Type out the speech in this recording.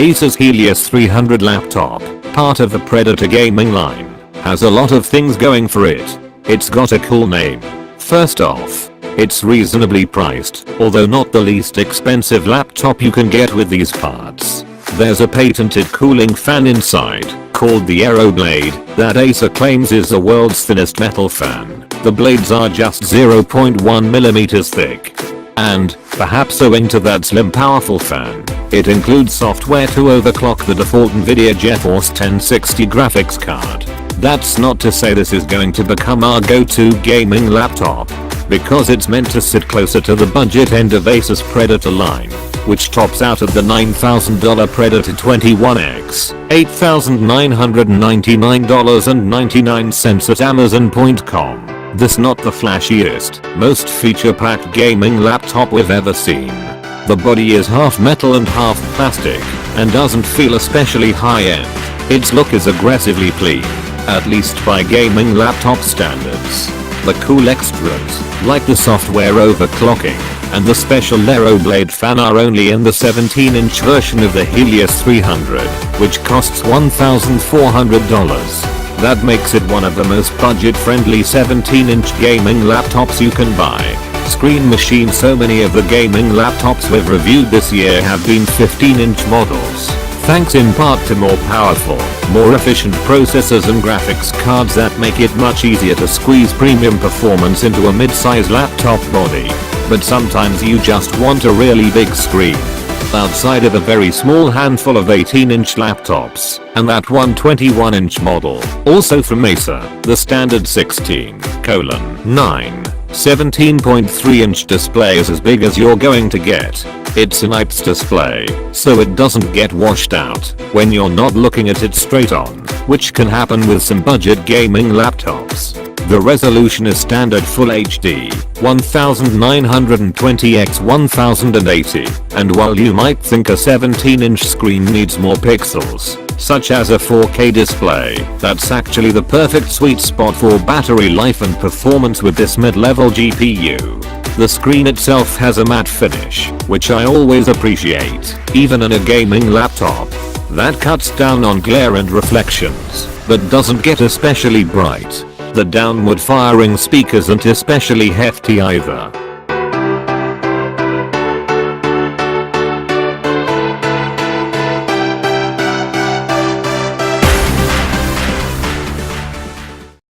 Acer's Helios 300 laptop, part of the Predator gaming line, has a lot of things going for it. It's got a cool name. First off, it's reasonably priced, although not the least expensive laptop you can get with these parts. There's a patented cooling fan inside, called the AeroBlade, that Acer claims is the world's thinnest metal fan. The blades are just 0.1mm thick. And, perhaps owing to that slim powerful fan, it includes software to overclock the default Nvidia GeForce 1060 graphics card. That's not to say this is going to become our go-to gaming laptop, because it's meant to sit closer to the budget end of Acer's Predator line, which tops out at the $9,000 Predator 21X, $8,999.99 at Amazon.com. This not the flashiest, most feature-packed gaming laptop we've ever seen. The body is half metal and half plastic, and doesn't feel especially high-end. Its look is aggressively clean, at least by gaming laptop standards. The cool extras, like the software overclocking, and the special AeroBlade fan are only in the 17-inch version of the Helios 300, which costs $1,400. That makes it one of the most budget-friendly 17-inch gaming laptops you can buy. Screen machine. So many of the gaming laptops we've reviewed this year have been 15-inch models, thanks in part to more powerful, more efficient processors and graphics cards that make it much easier to squeeze premium performance into a mid-size laptop body. But sometimes you just want a really big screen. Outside of a very small handful of 18-inch laptops, and that one 21-inch model, also from Acer, the standard 16:9 17.3-inch display is as big as you're going to get. It's an IPS display, so it doesn't get washed out when you're not looking at it straight on, which can happen with some budget gaming laptops. The resolution is standard Full HD, 1920x1080, and while you might think a 17-inch screen needs more pixels, such as a 4K display, that's actually the perfect sweet spot for battery life and performance with this mid-level GPU. The screen itself has a matte finish, which I always appreciate, even in a gaming laptop. That cuts down on glare and reflections, but doesn't get especially bright. The downward firing speak isn't especially hefty either.